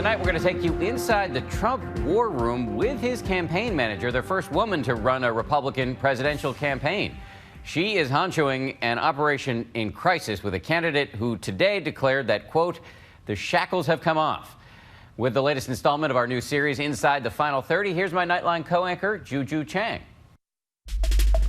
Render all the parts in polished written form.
Tonight, we're going to take you inside the Trump war room with his campaign manager, the first woman to run a Republican presidential campaign. She is honchoing an operation in crisis with a candidate who today declared that, quote, the shackles have come off. With the latest installment of our new series, Inside the Final 30, here's my Nightline co-anchor, Juju Chang.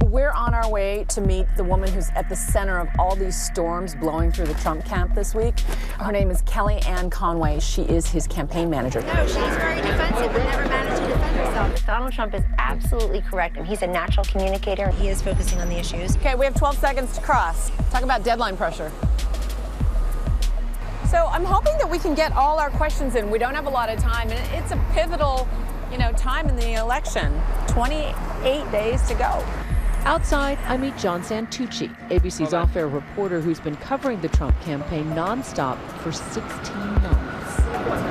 We're on our way to meet the woman who's at the center of all these storms blowing through the Trump camp this week. Her name is Kellyanne Conway. She is his campaign manager. No, she's very defensive and never managed to defend herself. Donald Trump is absolutely correct, and he's a natural communicator. He is focusing on the issues. Okay, we have 12 seconds to cross. Talk about deadline pressure. So I'm hoping that we can get all our questions in. We don't have a lot of time, and it's a pivotal, time in the election. 28 days to go. Outside, I meet John Santucci, ABC's off-air reporter who's been covering the Trump campaign nonstop for 16 months. Are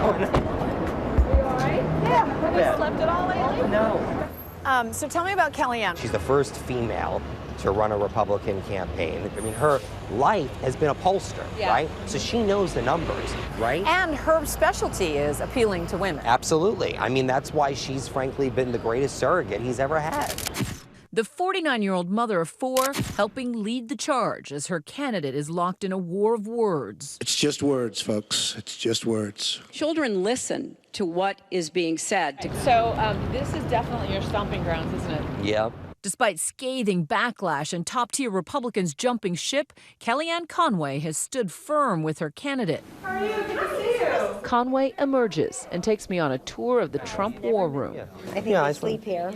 you all right? Yeah. Have you slept at all lately? No. So tell me about Kellyanne. She's the first female to run a Republican campaign. I mean, her life has been a pollster, right? So she knows the numbers, right? And her specialty is appealing to women. Absolutely. I mean, that's why she's frankly been the greatest surrogate he's ever had. The 49-year-old mother of four helping lead the charge as her candidate is locked in a war of words. It's just words, folks. It's just words. Children listen to what is being said. So this is definitely your stomping grounds, isn't it? Yep. Despite scathing backlash and top-tier Republicans jumping ship, Kellyanne Conway has stood firm with her candidate. How are you? Good to see you. Conway emerges and takes me on a tour of the Trump war room. I think we sleep here.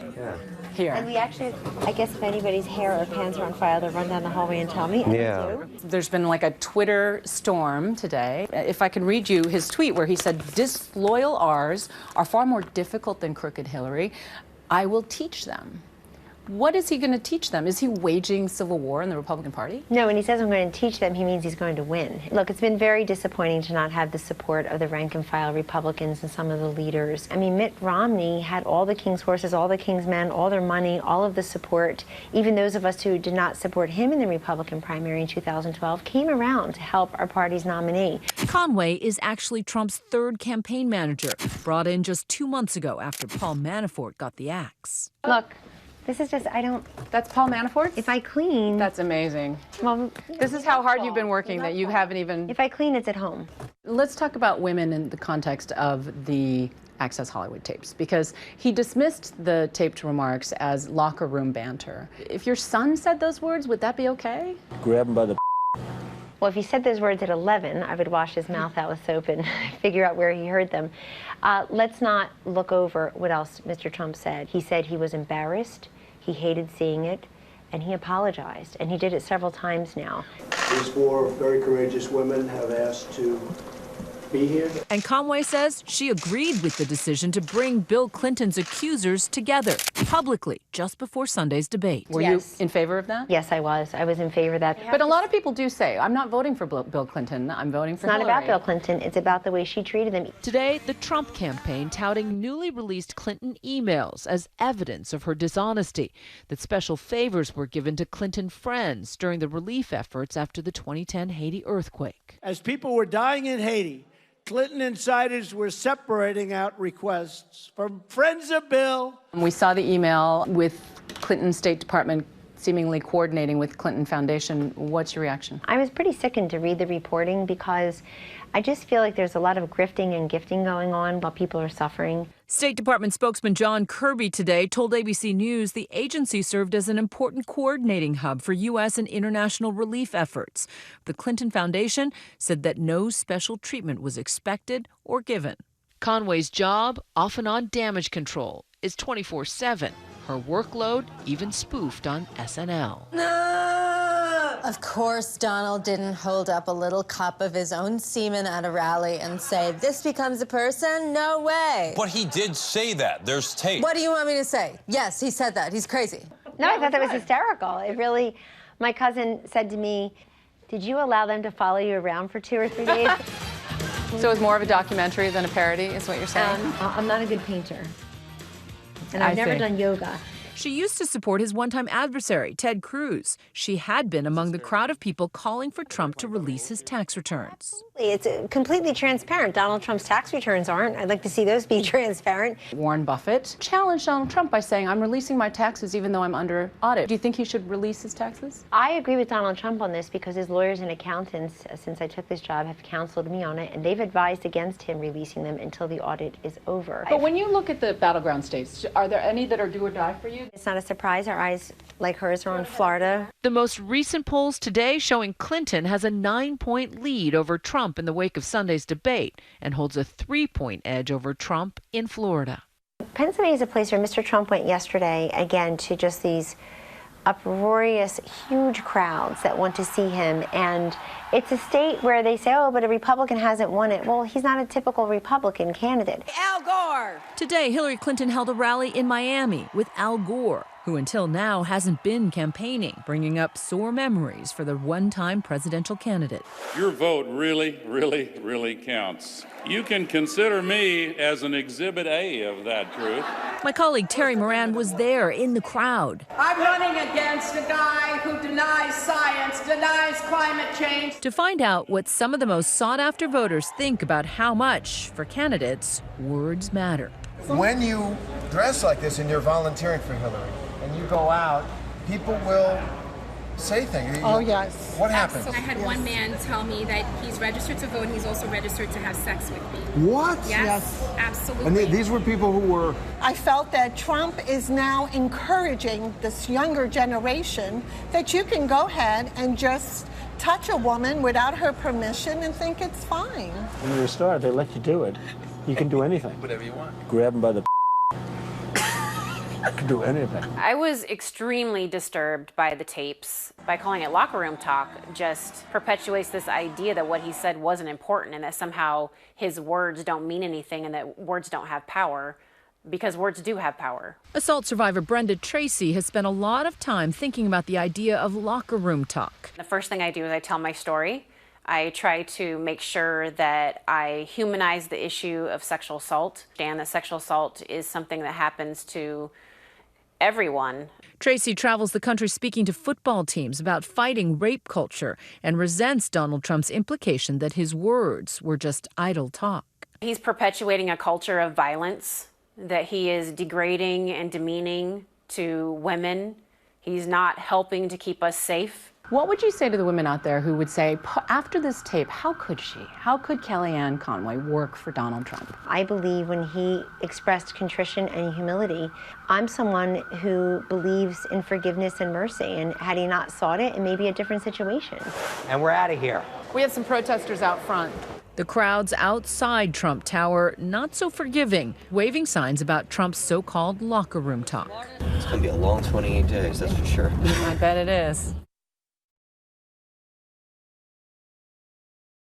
Here. And we actually, I guess if anybody's hair or pants are on fire, they'll run down the hallway and tell me. And they do. There's been like a Twitter storm today. If I can read you his tweet where he said, disloyal R's are far more difficult than crooked Hillary. I will teach them. What is he going to teach them? Is he waging civil war in the Republican Party? No, when he says I'm going to teach them, he means he's going to win. Look, it's been very disappointing to not have the support of the rank-and-file Republicans and some of the leaders. I mean, Mitt Romney had all the king's horses, all the king's men, all their money, all of the support. Even those of us who did not support him in the Republican primary in 2012 came around to help our party's nominee. Conway is actually Trump's third campaign manager, brought in just 2 months ago after Paul Manafort got the axe. Look, this is just, That's Paul Manafort? if I clean, That's amazing. well, This is how hard you've been working that you haven't even... if I clean, it's at home. Let's talk about women in the context of the Access Hollywood tapes, because he dismissed the taped remarks as locker room banter. If your son said those words, would that be okay? Grab him by the Well, if he said those words at 11, I would wash his mouth out with soap and figure out where he heard them. Let's not look over what else Mr. Trump said. He said he was embarrassed, he hated seeing it, and he apologized. And he did it several times now. These four very courageous women have asked to be here. And Conway says she agreed with the decision to bring Bill Clinton's accusers together publicly just before Sunday's debate. Were you in favor of that? Yes, I was. I was in favor of that. But a lot of people do say, I'm not voting for Bill Clinton, I'm voting for It's not Hillary. about Bill Clinton. It's about the way she treated them. Today, the Trump campaign touting newly released Clinton emails as evidence of her dishonesty, that special favors were given to Clinton friends during the relief efforts after the 2010 Haiti earthquake. As people were dying in Haiti, Clinton insiders were separating out requests from friends of Bill. We saw the email with Clinton State Department seemingly coordinating with Clinton Foundation. What's your reaction? I was pretty sickened to read the reporting because I just feel like there's a lot of grifting and gifting going on while people are suffering. State Department spokesman John Kirby today told ABC News the agency served as an important coordinating hub for U.S. and international relief efforts. The Clinton Foundation said that no special treatment was expected or given. Conway's job, often on damage control, is 24/7. Her workload even spoofed on SNL. Of course, Donald didn't hold up a little cup of his own semen at a rally and say, this becomes a person? No way. But he did say that. There's tape. What do you want me to say? Yes, he said that. He's crazy. No, I thought that was hysterical. It really, my cousin said to me, did you allow them to follow you around for 2 or 3 days? So it was more of a documentary than a parody, is what you're saying? I'm not a good painter. And I've never done yoga. She used to support his one-time adversary, Ted Cruz. She had been among the crowd of people calling for Trump to release his tax returns. It's completely transparent. Donald Trump's tax returns aren't. I'd like to see those be transparent. Warren Buffett challenged Donald Trump by saying, I'm releasing my taxes even though I'm under audit. Do you think he should release his taxes? I agree with Donald Trump on this because his lawyers and accountants, since I took this job, have counseled me on it, and they've advised against him releasing them until the audit is over. But when you look at the battleground states, are there any that are do or die for you? It's not a surprise. Our eyes, like hers, are on Florida. The most recent polls today showing Clinton has a 9-point lead over Trump in the wake of Sunday's debate and holds a 3-point edge over Trump in Florida. Pennsylvania is a place where Mr. Trump went yesterday, again, to just these uproarious, huge crowds that want to see him. And it's a state where they say, oh, but a Republican hasn't won it. Well, he's not a typical Republican candidate. Al Gore. Today, Hillary Clinton held a rally in Miami with Al Gore, who until now hasn't been campaigning, bringing up sore memories for the one-time presidential candidate. Your vote really, really, really counts. You can consider me as an exhibit A of that truth. My colleague Terry Moran was there in the crowd. I'm running against a guy who denies science, denies climate change. To find out what some of the most sought-after voters think about how much, for candidates, words matter. When you dress like this and you're volunteering for Hillary, and you go out, people will say things. Oh, yes. What happened? I had one man tell me that he's registered to vote and he's also registered to have sex with me. What? Yes, absolutely. And these were people who were... I felt that Trump is now encouraging this younger generation that you can go ahead and just touch a woman without her permission and think it's fine. When you're a star, they let you do it. You can do anything. Whatever you want. Grab them by the can do anything. I was extremely disturbed by the tapes. By calling it locker room talk just perpetuates this idea that what he said wasn't important and that somehow his words don't mean anything and that words don't have power, because words do have power. Assault survivor Brenda Tracy has spent a lot of time thinking about the idea of locker room talk. The first thing I do is I tell my story. I try to make sure that I humanize the issue of sexual assault, and that sexual assault is something that happens to everyone. Tracy travels the country speaking to football teams about fighting rape culture and resents Donald Trump's implication that his words were just idle talk. He's perpetuating a culture of violence, that he is degrading and demeaning to women. He's not helping to keep us safe. What would you say to the women out there who would say, after this tape, how could she? How could Kellyanne Conway work for Donald Trump? I believe when he expressed contrition and humility, I'm someone who believes in forgiveness and mercy, and had he not sought it, it may be a different situation. And we're out of here. We had some protesters out front. The crowds outside Trump Tower not so forgiving, waving signs about Trump's so-called locker room talk. It's going to be a long 28 days, that's for sure. I bet it is.